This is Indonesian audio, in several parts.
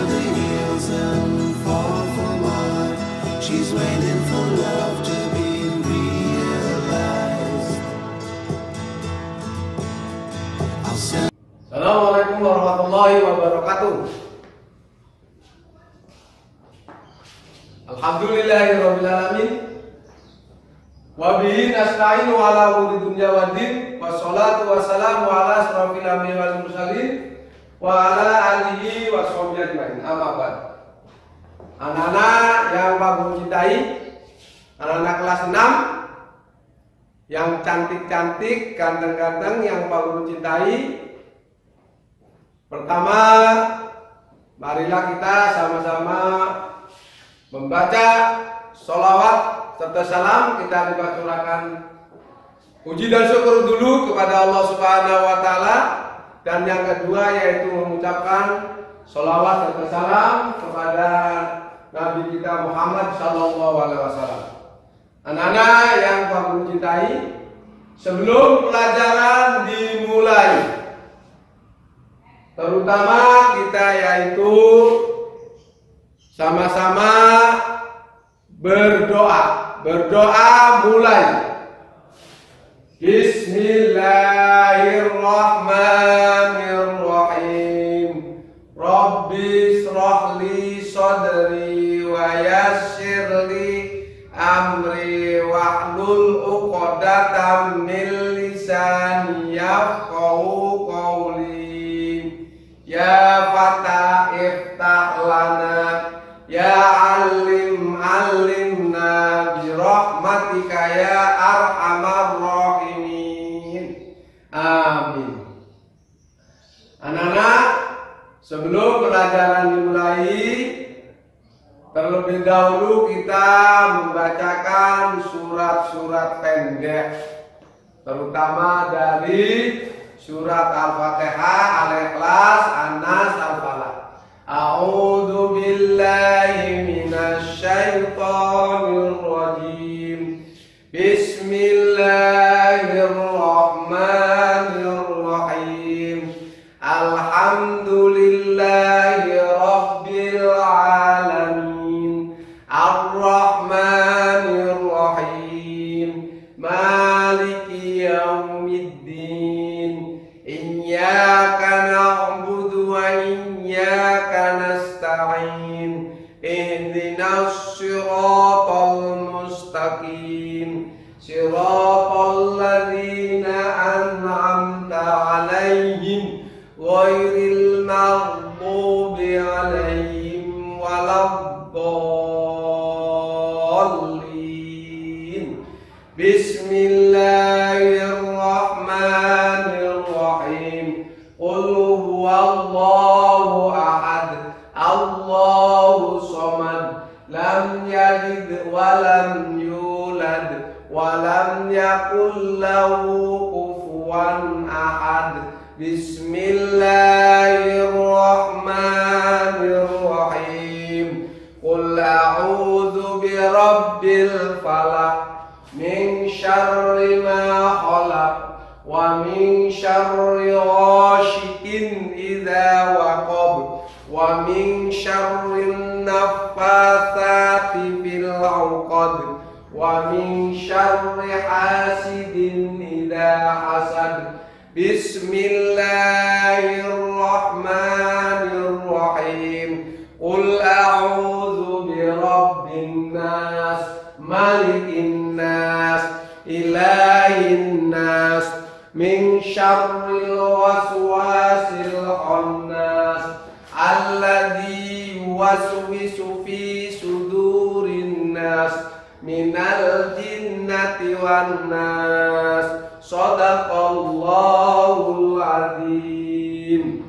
the hills and fall for mud. She's waiting for love to be realized. I'll send. Assalamualaikum warahmatullahi wabarakatuh. Alhamdulillahirabbil alamin. Wa bihi nasta'inu ala umuri dunya waddin. Wassalatu wassalamu ala asrofil anbiya'i wal mursalin wa ala alihi wa sahbihi ajmain. Amma ba'd. Anak-anak yang Pak Guru cintai, anak-anak kelas 6 yang cantik-cantik, ganteng-ganteng yang Pak Guru cintai. Pertama, marilah kita sama-sama membaca sholawat serta salam. Kita dibacakan puji dan syukur dulu kepada Allah Subhanahu wa Ta'ala, dan yang kedua yaitu mengucapkan sholawat serta salam kepada Nabi kita Muhammad Sallallahu Alaihi Wasallam. Anak-anak yang Pak Guru cintai, sebelum pelajaran dimulai, terutama kita yaitu sama-sama berdoa mulai. Bismillahirrahmanirrahim. Rabbi shrahli sadri wa yassirli amri wahlul 'uqdatam min lisani yafqahu qawli. Ya Fatah iftah lana, ya alim alimna bi rahmatika ya arhamar rahimin. Amin. Anak-anak, sebelum pelajaran dimulai, terlebih dahulu kita membacakan surat-surat pendek, terutama dari surat Al-Fatihah, Al-Ikhlas, An-Nas, Al-Falaq. A'udzu billahi minasy syaithanir rajim. Bismillahirrahmanirrahim. Alhamdulillahi rabbil alamin. Ar-Rahmanir Rahim. Maliki yaumiddin. Iyyaka na'budu wa iyyaka nasta'in. Ihdinas siratal mustaqim. Siratal ladzina an'amta 'alaihim ghairil maghdubi 'alaihim waladdallin. Bismillahirrahmanirrahim. Qul huwallahu ahad, Allahu samad, lam yalid wa lam yulad wa lam yakul lahu kufuwan ahad. Bismillahirrahmanirrahim. Qul a'udzu birabbil falaq, min syarri ma khalaq, wa min syarri ghasyikin idza waqab, wa min syarri naffatsati fil 'uqad, wa min syarri hasidin idza hasad. Bismillahirrahmanirrahim. Qul a'udzu birabbin nas, malikin nas, ilahin nas, min syarril waswasil khannas, alladzi yuwaswisu fi sudurin nas, minal jinnati wan nas. Shadaqallahul azim.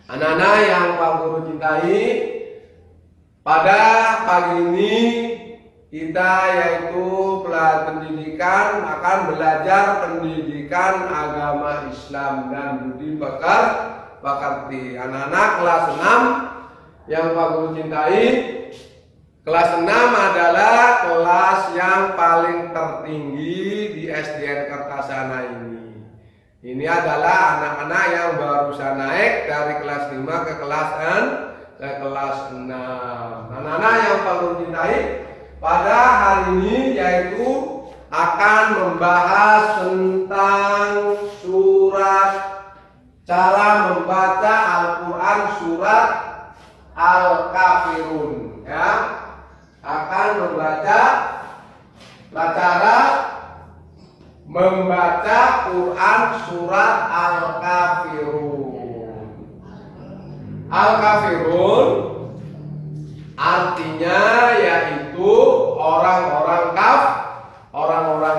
Anak-anak yang Pak Guru cintai, pada pagi ini kita yaitu pendidikan akan belajar pendidikan agama Islam dan budi pekerti. Anak-anak kelas 6 yang Pak Guru cintai, kelas 6 adalah kelas yang paling tertinggi di SDN Kertasana ini. Ini adalah anak-anak yang barusan naik dari kelas 5 ke kelas kelas 6. Anak-anak yang perlu cintai, pada hari ini yaitu akan membahas tentang cara membaca Al-Quran surat Al-Kafirun, ya. Akan membaca cara membaca Quran surat Al-Kafirun. Al-Kafirun artinya yaitu orang-orang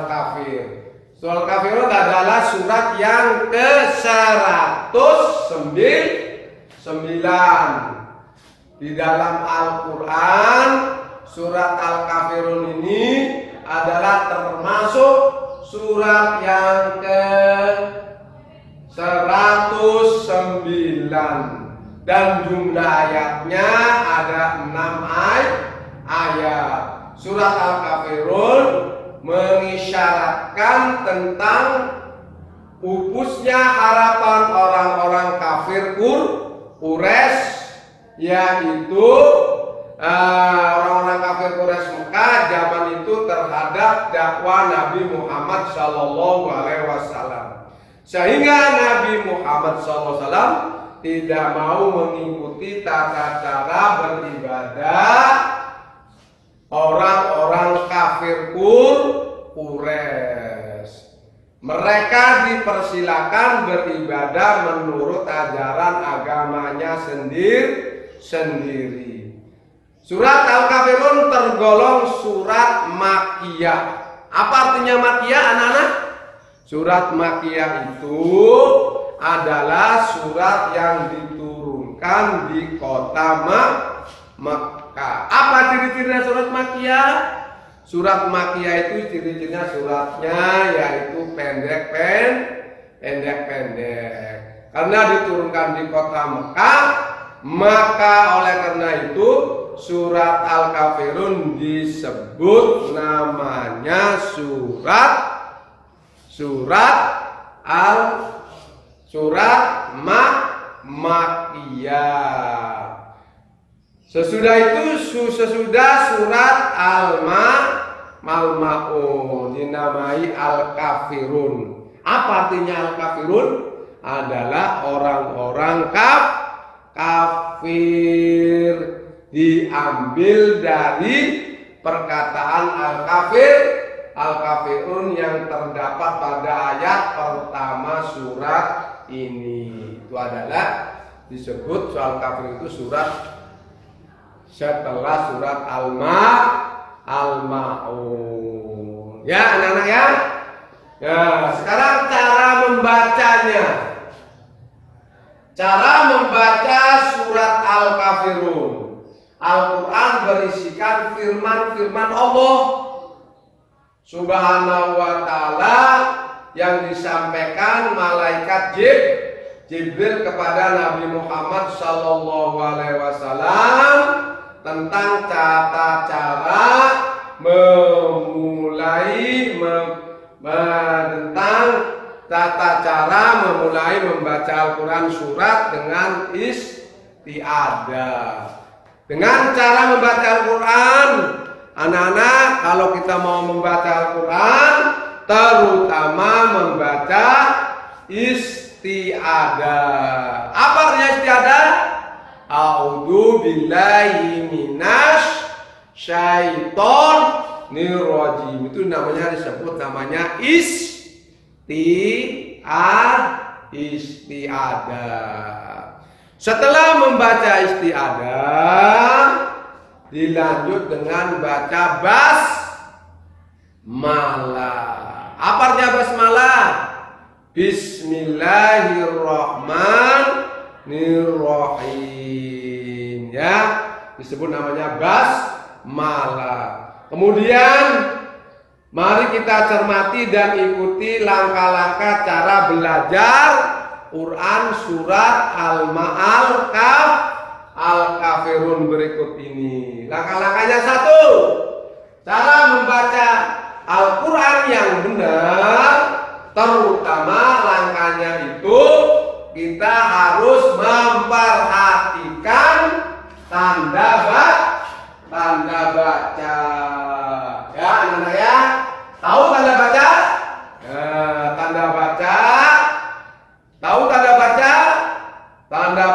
kafir. Surat Al-Kafirun adalah surat yang ke-109 di dalam Al-Quran. Surat Al-Kafirun ini adalah termasuk surat yang ke-109 dan jumlah ayatnya ada 6 ayat. Surat Al-Kafirun mengisyaratkan tentang pupusnya harapan orang-orang kafir Quraisy, yaitu orang-orang kafir Quraisy Mekah zaman itu terhadap dakwah Nabi Muhammad SAW, sehingga Nabi Muhammad SAW tidak mau mengikuti tata cara beribadah orang-orang kafir Quraisy. Mereka dipersilakan beribadah menurut ajaran agamanya sendiri. Surat Al-Kafirun tergolong surat Makkiyah. Apa artinya Makkiyah, anak-anak? Surat Makkiyah itu adalah surat yang diturunkan di kota Makkah. Apa ciri-cirinya surat Makkiyah? Surat Makkiyah itu ciri-cirinya suratnya yaitu pendek. Karena diturunkan di kota Mekah, maka oleh karena itu surat Al-Kafirun disebut namanya surat Makkiyah. Sesudah surat Al-Ma'un dinamai Al-Kafirun. Apa artinya Al-Kafirun? Adalah orang-orang kafir. Diambil dari perkataan Al-Kafirun yang terdapat pada ayat pertama surat ini. Itu adalah disebut Al-Kafir itu surat setelah surat Al-Ma'un. Ya, anak-anak ya. Ya, sekarang cara membacanya. Cara membaca surat Al-Kafirun. Al-Quran berisikan firman-firman Allah Subhanahu wa ta'ala yang disampaikan malaikat Jibril kepada Nabi Muhammad SAW tentang tata cara memulai membaca Al-Quran surat dengan isti'adah. Dengan cara membaca Al-Quran, anak-anak, kalau kita mau membaca Al-Quran, terutama membaca isti'adah. Apa artinya isti'adah? A'udzu billahi minasy syaitonir rajim. Itu namanya disebut namanya isti'adah. Setelah membaca isti'adah, dilanjut dengan baca basmalah. Apa artinya basmalah? Bismillahirrahmanirrahim. Ya, disebut namanya basmalah. Kemudian mari kita cermati dan ikuti langkah-langkah cara belajar Quran surat Al-Kafirun berikut ini. Langkah-langkahnya: 1. Cara membaca Al-Quran yang benar, terutama langkahnya itu kita harus memperhatikan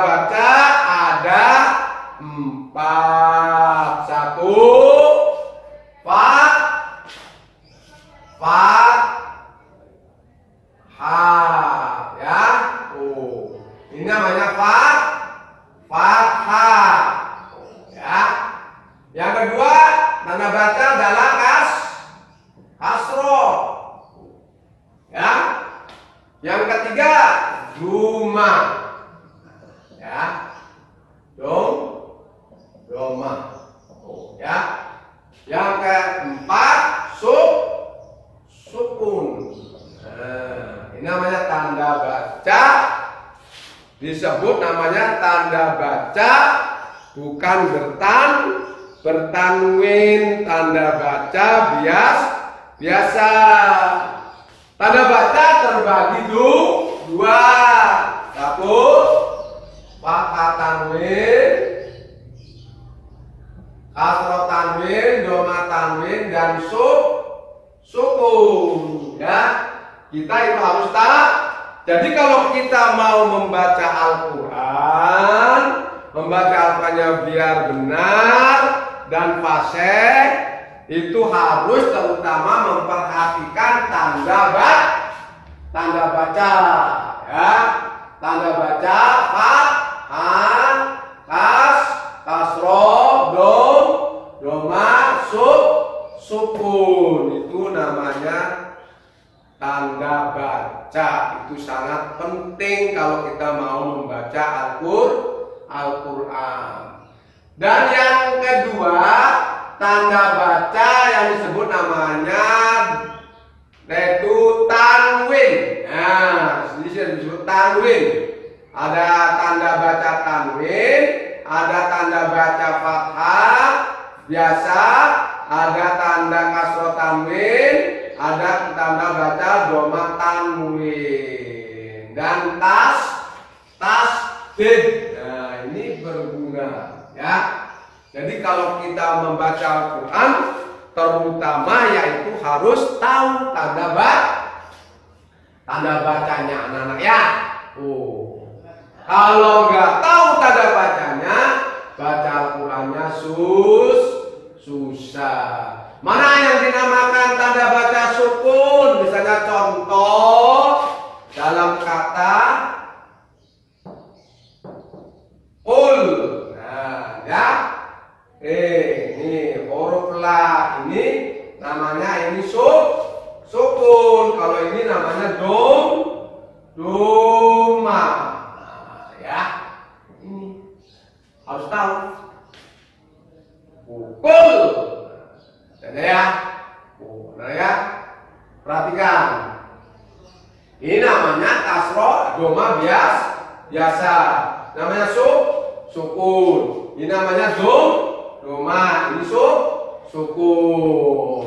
baca ada 4. 1 fa, ha, ya. Ini namanya fathah, ya. Yang kedua, tanda baca adalah kasroh, ya. Yang ketiga, doma, ya. Doma, ya. Yang keempat, sukun. Nah, ini namanya tanda baca. Disebut namanya tanda baca, bukan bertanwin. Tanda baca biasa. Tanda baca terbagi dua. 1 fathah tanwin, kasroh tanwin, doma tanwin, dan sukun, ya. Kita itu harus tahu. Jadi kalau kita mau membaca Al-Quran, membaca Al-Qurannya biar benar dan fasih, itu harus terutama memperhatikan tanda baca, ya. Tanda baca fathah, kasroh, doma, sukun. Itu namanya tanda baca. Itu sangat penting kalau kita mau membaca Al-Quran. Dan yang kedua, tanda baca yang disebut namanya yaitu tanwin. Nah, disebut tanwin. Ada tanda baca tanwin, ada tanda baca fathah biasa, ada tanda kasroh tanwin, ada tanda baca doma tanwin, dan tasdid. Nah, ini berguna, ya. Jadi kalau kita membaca Al-Quran, terutama yaitu harus tahu tanda bacanya, anak-anak, ya. Kalau nggak tahu tanda bacanya, baca Al-Qurannya susah. Mana yang dinamakan tanda baca sukun? Misalnya contoh dalam kata ul. Nah, ya. Ini huruf la ini namanya ini sukun. Kalau ini namanya doma. Nah, ya. Ini harus tahu. Pukul. Ada ya? Nah, ya. Perhatikan. Ini namanya kasroh, doma biasa. Namanya sukun. Ini namanya doma. Ini sukun.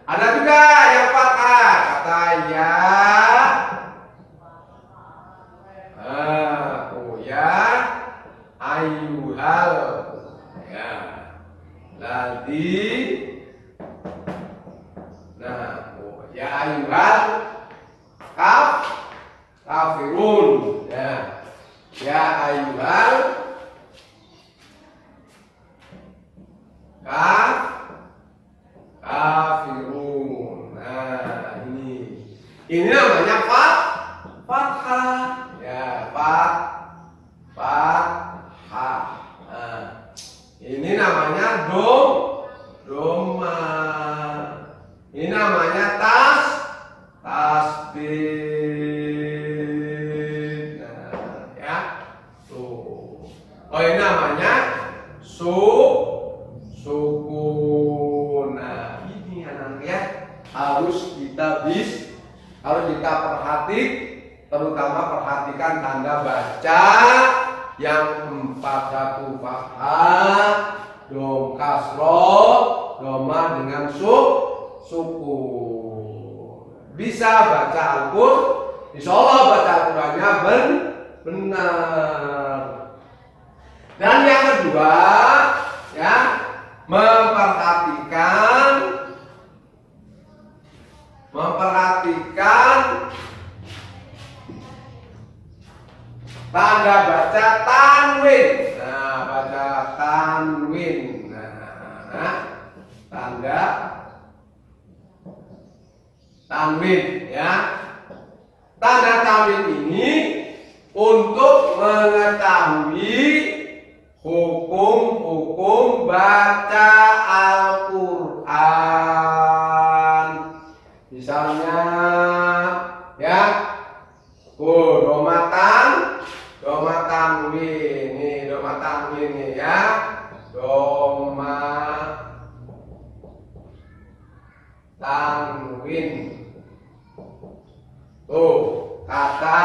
Ada juga yang fathah. Kata ya. Ya. Ayyuhal. Ya. Ladzi. Nah, ya ayyuhal kafirun. Ya. Ya ayyuhal kafirun. Nah, ini namanya fathah. Ya, fathah. Nah, ini namanya doma. Ini namanya tasdid. Nah, ya. Tuh. Oh, ini namanya sukun. Nah, ini anak ya, harus kita terutama perhatikan tanda baca yang 4. 1 fathah, kasroh, doma dengan sukun. Bisa baca Al-Quran, insya Allah baca Al-Qurannya benar. Dan yang kedua, ya, memperhatikan tanda tanda baca tanwin. Nah, baca tanwin. Nah, tanda tanwin ya. Tanda tanwin ini untuk mengetahui hukum-hukum baca Al-Quran. Misalnya ya, domatan tanwin nih, doma tanwin nih ya, doma tanwin. Tuh kata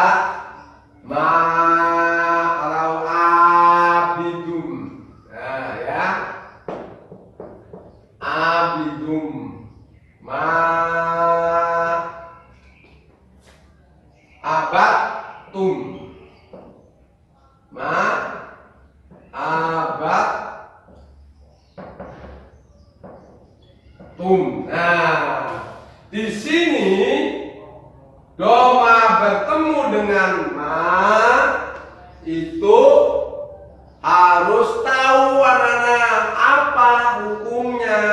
kalau abidum, nah ya, abidum, abatum, abatum. Nah, di sini doma bertemu dengan itu harus tahu anak-anak apa hukumnya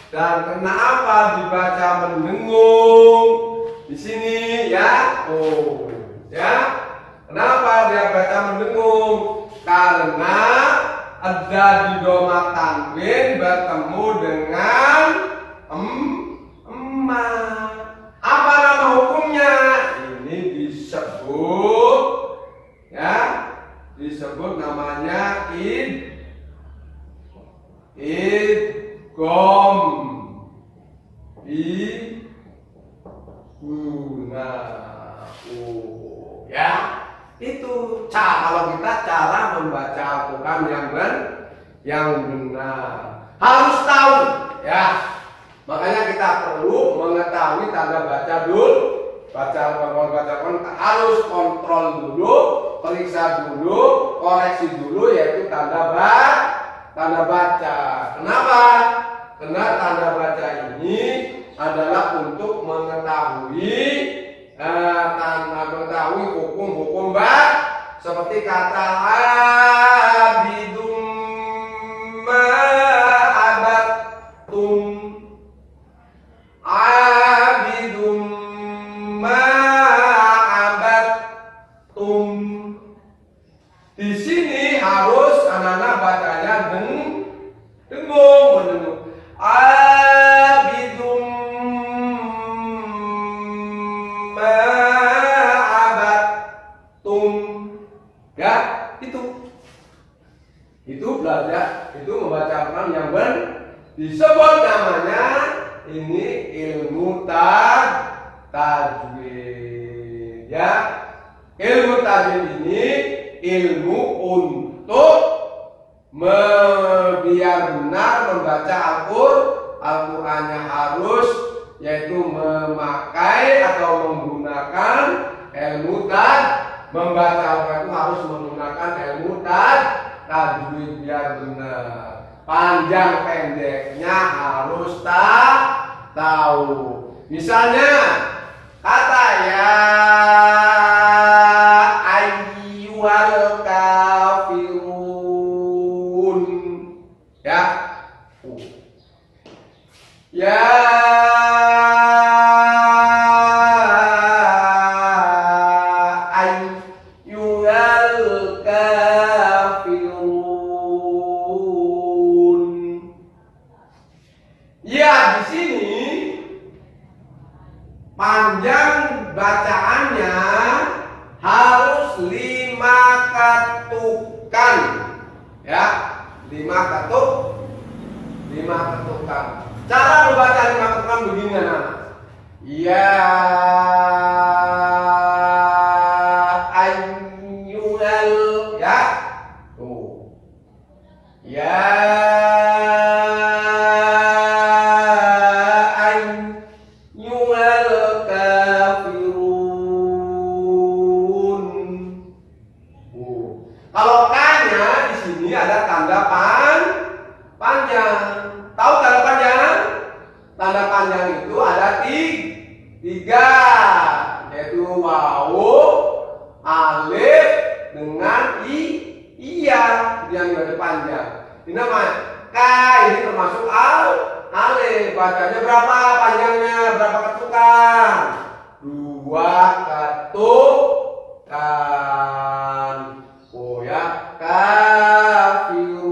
dan kenapa dibaca mendengung di sini ya. Oh ya, kenapa dia baca mendengung? Karena ada di doma tanwin bertemu dengan emak. Apa nama hukumnya? Ini disebut ya, disebut namanya idgham. Ya, itu kalau kita cara membaca Al-Quran yang benar harus tahu ya. Makanya kita perlu mengetahui tanda baca dulu, baca harus kontrol dulu, periksa dulu, koreksi dulu, yaitu tanda baca. Kenapa? Karena tanda baca ini adalah untuk mengetahui hukum-hukum seperti kata abidum ma'abatum, abidum ma'abatum. Di sini harus anak-anak bacanya dengung. Abidum ma'abatum ya, itu belajar, itu membaca Al-Quran yang benar, disebut namanya ini ilmu tajwid ya. Ilmu tajwid ini ilmu untuk biar benar membaca Al-Qurannya harus, yaitu memakai atau menggunakan ilmu membaca Al-Quran itu harus menggunakan ilmu tajwid biar benar. Panjang pendeknya harus tahu. Misalnya kata ya ayyuhal kafirun ya. Ya ayyuhal kafirun. Ya, di sini panjang bacaannya harus 5 ketukan ya, 5 ketukan. Cara membaca 5 ketukan begini anak. Ya ayyuhal ya. Tuh. Ya ayyuhal kafirun. Kalau K-nya di sini ada tanda panjang. Tahu tanda panjang? Tanda panjang itu ada 3, yaitu wawu, alif, yang dibaca panjang. Ini namanya ka, ini termasuk alif. Bacanya berapa panjangnya? Berapa ketukan? 2 ketukan. Oh ya, kafirun.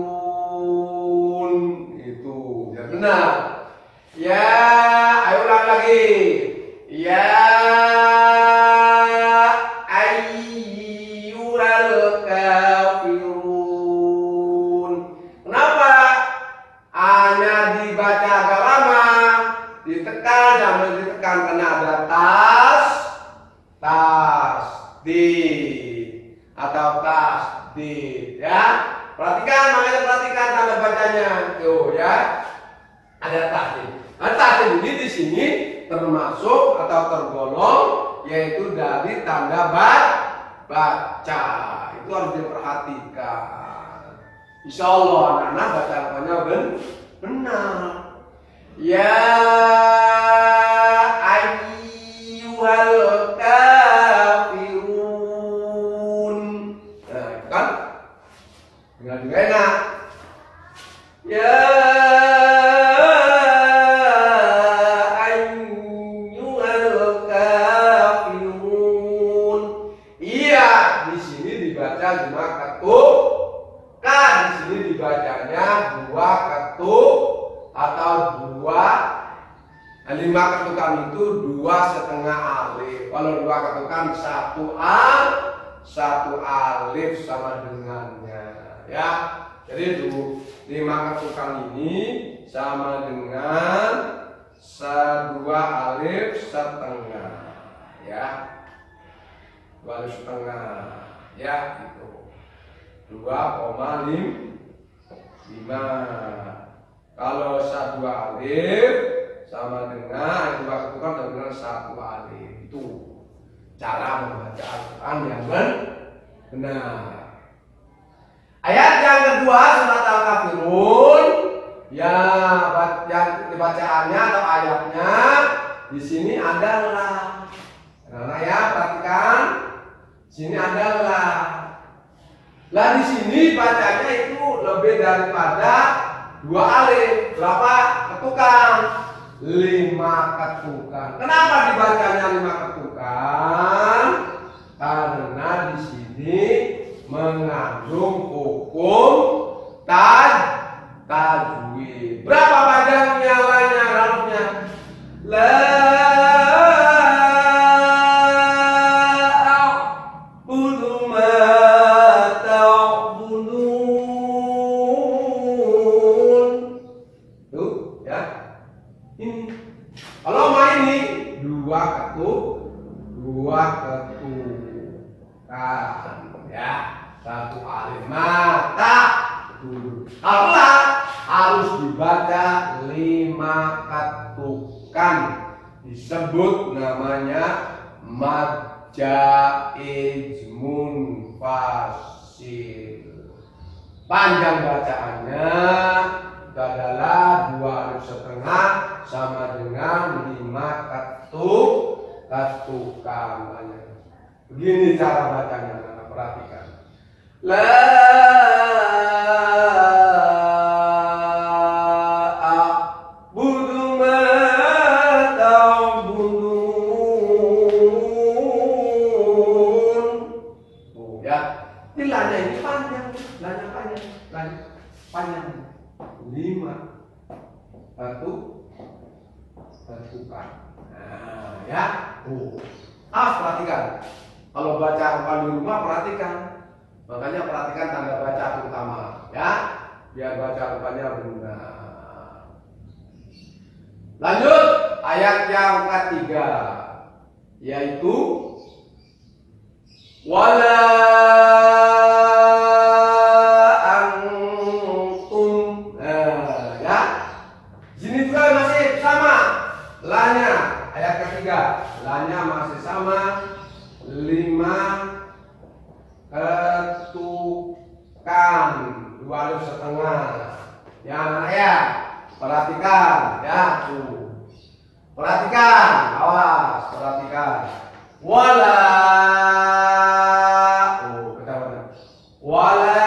Itu ya benar. Ya, ayo ulang lagi. Ya ayyuhal kafirun. Kenapa? A-nya dibaca agak lama, ditekan sambil ditekan karena ada di atau di ya. Perhatikan, makanya perhatikan tanda bacanya. Tuh ya. Ada tasdid. Nah, tasdid ini di sini termasuk atau tergolong yaitu dari tanda baca. Itu harus diperhatikan. Insya Allah anak-anak baca Al-Qur'annya benar. Ya ayyuhal kafirun. Nah, itu kan dengar juga enak. Ya ayyuhal kafirun. Iya, di sini dibaca 5 ketukan. Di sini dibacanya 2 ketuk atau 5 ketukan itu 2,5 alif. Kalau 2 ketukan 1 alif sama dengannya ya. Jadi itu 5 ketukan ini sama dengan 2 alif setengah ya. 2 alif setengah ya itu 2,5. Kalau 1 alif sama dengan 2 ketukan sama dengan 1 alif. Itu cara membaca Al-Quran yang benar. Ayat yang kedua surat Al-Kafirun ya, yang bacaannya atau ayatnya di sini adalah ya, perhatikan. Sini adalah. Lah di sini bacanya itu lebih daripada 2 alif. Berapa ketukan? 5 ketukan. Kenapa dibacanya 5 ketukan? Karena di sini mengandung hukum tajwid. Berapa panjangnya lainnya harusnya? La a'budu ma ta'budun. Tuh ya. Ini. Kalau main ini 2 ketukan ya. 1 alif mata dulu. Allah harus dibaca 5 ketukan. Disebut namanya mad jaiz munfasil. Panjang bacaannya itu adalah 2 alif setengah sama dengan 5 ketukan. Begini cara bacanya, perhatikan. La a'budu ma ta'budun. Oh ya, ini lanya ini panjang, lanya panjang. 5 ketukan. Nah, ya. Perhatikan. Kalau baca Al-Quran di rumah perhatikan. Makanya perhatikan tanda baca terutama ya, biar baca Al-Qur'annya benar. Lanjut ayat yang ketiga yaitu wala antum. Ya. Sini juga masih sama lanya ayat ketiga. Lanya masih sama 5 ketukan 2 alif setengah ya anak ya. Perhatikan ya tuh. Perhatikan, awas, perhatikan. Wala kita mana? Wala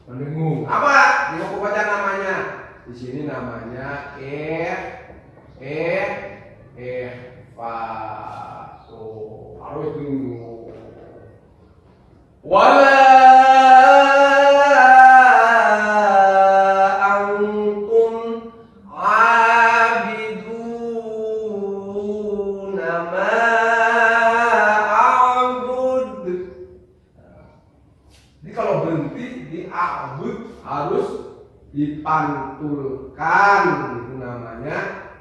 mendengung. Apa di buku baca namanya? Di sini namanya fa. Tuh, harus dulu. Wala antum abiduna ma a'bud. Jadi kalau berhenti di a'bud harus dipantulkan, itu namanya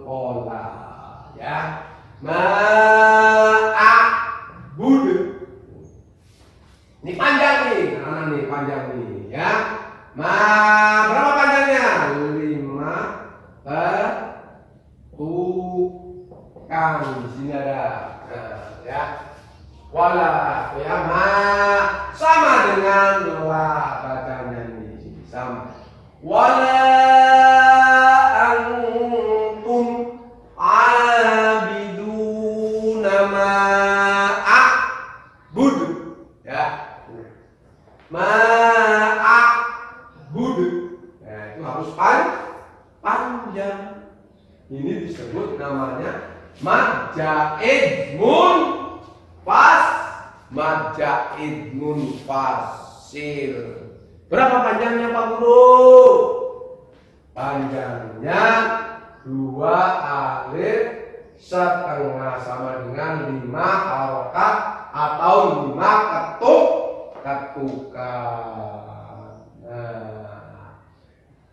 ola ya. Ma'abud. Ini panjang nih, nah nih panjang nih ya. Berapa panjangnya? 5 kan di sini ada ya. Wala ya sama dengan la bacanya ini sama. Wala antum abiduna ma a'bud ya. Ma a'bud. Nah, itu harus panjang. Ini disebut namanya majaid munfasil. Berapa panjangnya Pak Guru? Panjangnya 2 alif setengah sama dengan 5 harokat atau 5 ketukan. Nah,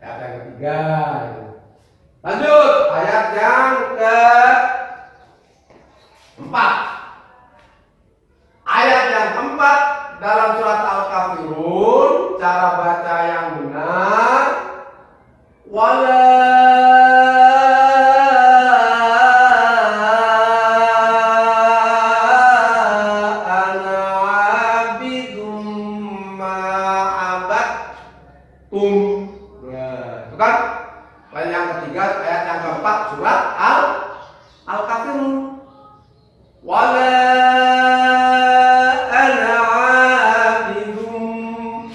ayat yang ketiga. Lanjut ayat yang keempat. Ayat yang keempat dalam surat Al-Kafirun, cara baca yang benar. Wala ana abidum ma'abattum. Nah, itu kan ayat yang ketiga, ayat yang keempat surat Al-Kafirun. Wala ana abidum.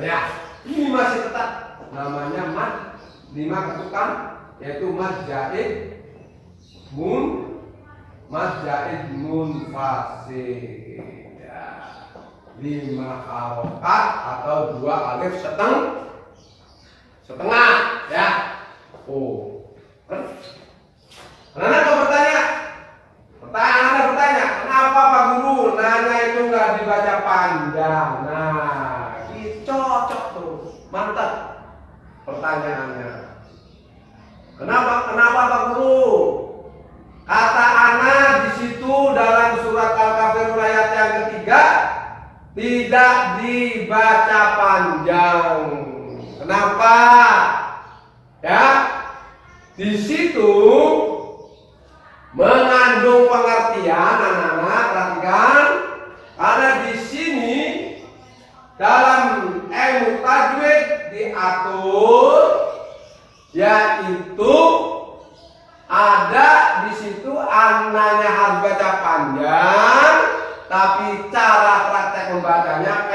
Ya, ini masih tetap namanya mad 5 ketukan, yaitu mad jaid munfasil ya. 5 harokat atau 2 alif setengah ya. Anak-anak mau bertanya? Anda bertanya, kenapa Pak Guru nanya itu nggak dibaca panjang? Nah, ini cocok tuh, mantap pertanyaannya. Kenapa Pak Guru? Kata Ana di situ dalam surat Al-Kafirun ayat yang ketiga tidak dibaca panjang. Kenapa? Ya, di situ mengandung pengertian, anak-anak perhatikan, karena di sini dalam ilmu tajwid diatur, yaitu ada di situ ananya harus baca panjang, tapi cara praktek membacanya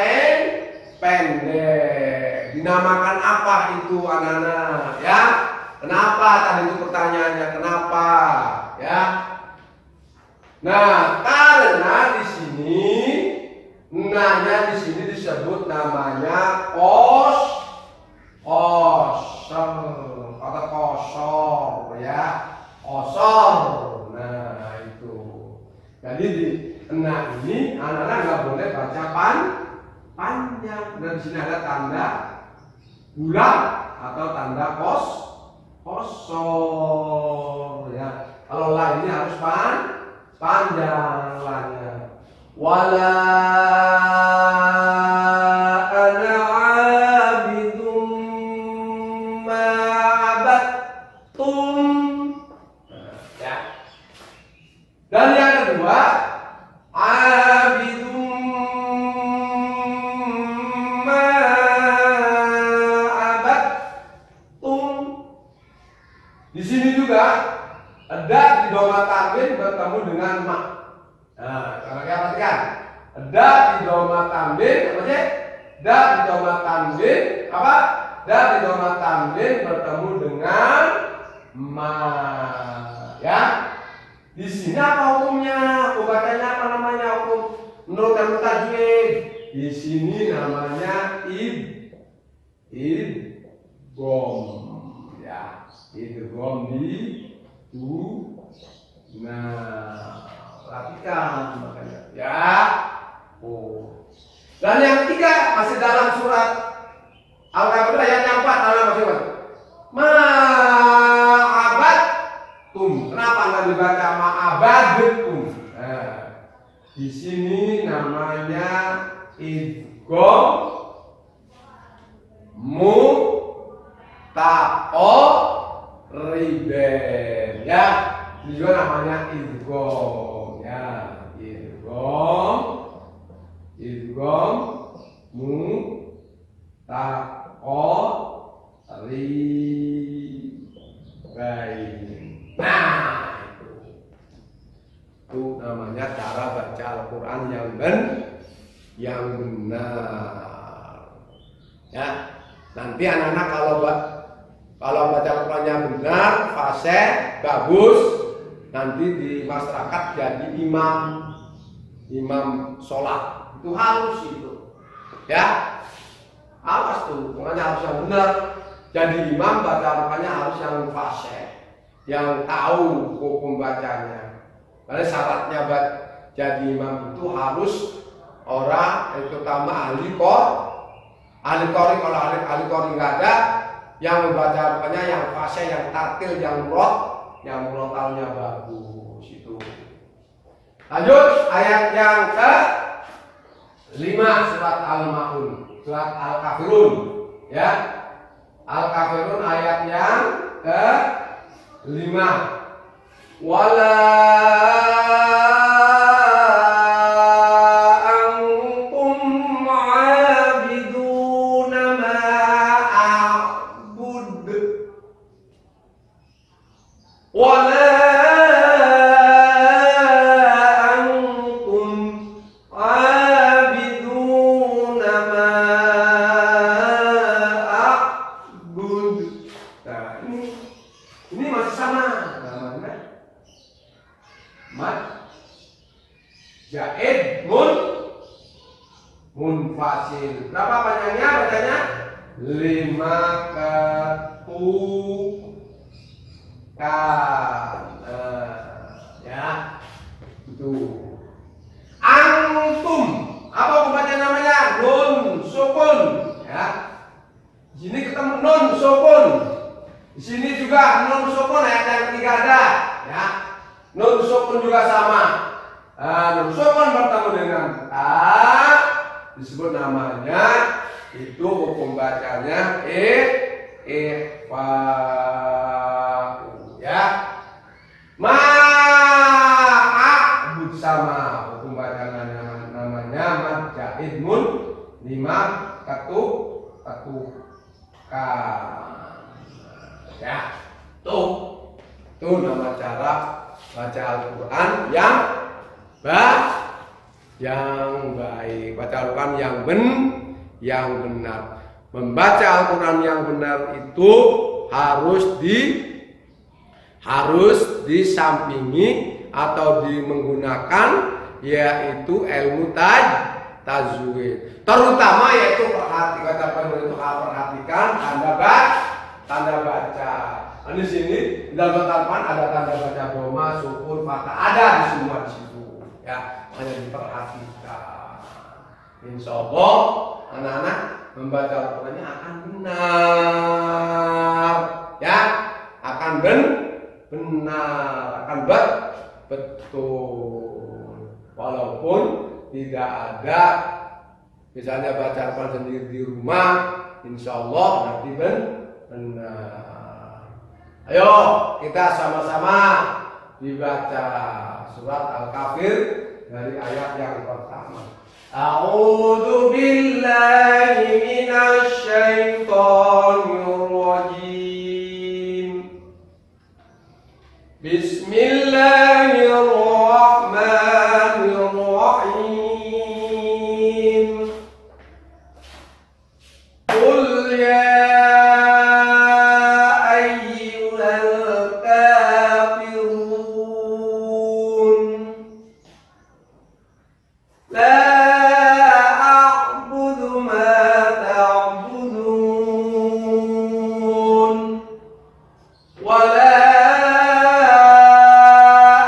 pendek. Dinamakan apa itu anak-anak? Ya, kenapa tadi itu pertanyaannya? Kenapa? Ya. Nah, karena di sini disebut namanya kosor ya, kosor. Nah, itu. Jadi di ini anak-anak nggak boleh baca panjang. Dan di sini ada tanda bulat atau tanda kosor ya. Kalau la ini harus panjang lanya. Wala ana abidum ma'abattum. Ya. Dan yang kedua, abidum ma'abattum. Di sini juga ada di doma tanwin bertemu dengan ma. Nah, perhatikan. Da di doma tanwin apa sih? Da di doma tanwin apa? Da di doma tanwin bertemu dengan ma. Ya. Di sini apa hukumnya? Pembacanya apa namanya hukum? Menurut ilmu tajwid. Di sini namanya idgham. Ya, idgham di nah, perhatikan makanya. Ya. Oh. Dan yang ketiga masih dalam surat Al-Kafirun ayat yang 4 masih ma'abadtum. Kenapa nggak dibaca ma'abadtum? Nah, di sini namanya idgham mutaqaribain. Ya, ini juga namanya idgham. Ya, idgham mutaqaribain. Nah, itu namanya cara baca Al-Quran yang benar. Ya, nanti anak-anak kalau baca Al-Qurannya benar, fasih, bagus, nanti di masyarakat jadi imam sholat. Itu harus itu. Ya, awas tuh, pokoknya harus yang benar. Jadi imam baca Al-Qurannya harus yang fasih, yang tahu hukum bacanya. Karena syaratnya jadi imam itu harus orang, terutama ahli qori. Kalau ahli qori nggak ada, yang membaca Al-Qurannya yang fasih, yang tartil, yang murotalnya bagus itu. Lanjut ayat yang ke-5 surat Al-Maun, surat Al-Kafirun. Ya, Al-Kafirun ayat yang ke-5. Wala antum ma'abiduna ma'abud. Wala antum ma'abiduna ma'abud. Nah, ini masih sama namanya mad jaid munfasil. Berapa panjangnya bacanya? 5 ketukan. Ya, itu. Antum, apa pembaca namanya? Nun sukun. Ya, di sini ketemu nun sukun. Di sini juga nun sukun ayat yang ketiga ada. Ya. Nun sukun juga sama. Nun sukun bertemu dengan ta, disebut namanya, itu hukum bacanya ikhfa. Ya. Ma'abud sama hukum bacanya namanya mad jaid mun 5 ketukan. Ya. Tuh nama cara baca Al-Quran yang baik, baca Al-Quran yang benar. Membaca Al-Quran yang benar itu harus disampingi atau menggunakan yaitu ilmu tajwid. Terutama yaitu perhatikan tanda baca. Di sini dalam Al-Quran ada tanda baca doma, sukun, fathah, ada di semua di situ. Ya, hanya diperhatikan. Insya Allah anak-anak membaca Al-Qurannya akan benar. Ya, akan benar, akan betul. Walaupun tidak ada misalnya baca Al-Quran sendiri di rumah, insya Allah nanti benar. Ayo kita sama-sama dibaca surat Al-Kafir dari ayat yang pertama. A'udzu billahi minasy syaithanir rajim. Bismillahirrahmanirrahim. La a'budu ma ta'budun wa la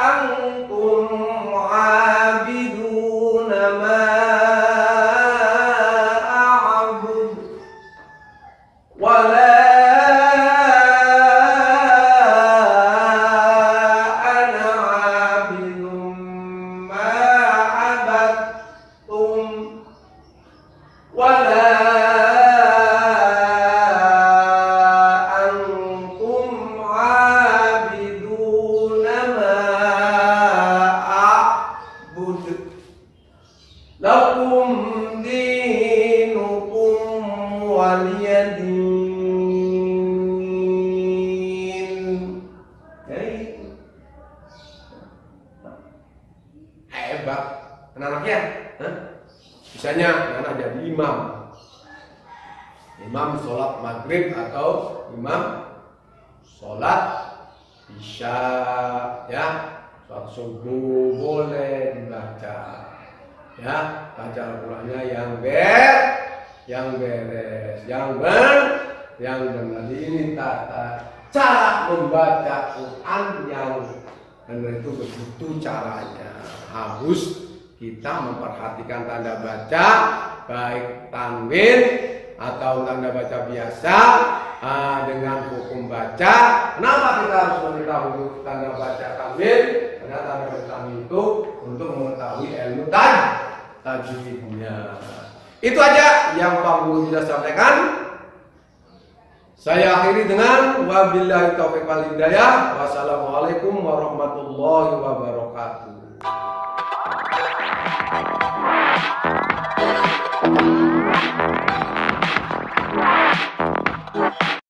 antum 'abiduna ma a'bud wa la ana 'abidun ma 'abadtum wa la antum 'abiduna ma a'bud lakum dinukum waliyadin. Jadi hebat anak-anaknya. Misalnya anak jadi imam sholat maghrib atau imam sholat isya, ya, sholat subuh boleh dibaca, ya, baca Al-Qur'annya yang beres, yang benar. Ini tata cara membaca Quran yang benar, itu begitu caranya. Harus kita memperhatikan tanda baca, baik tanwin atau tanda baca biasa, dengan hukum baca. Kenapa kita harus mengetahui tanda baca tanwin? Karena tanda baca tanwin itu untuk mengetahui ilmu tajwidnya. Itu aja yang Pak Guru bisa sampaikan. Saya akhiri dengan wabillahi taufiq wal hidayah. Wassalamualaikum warahmatullahi wabarakatuh.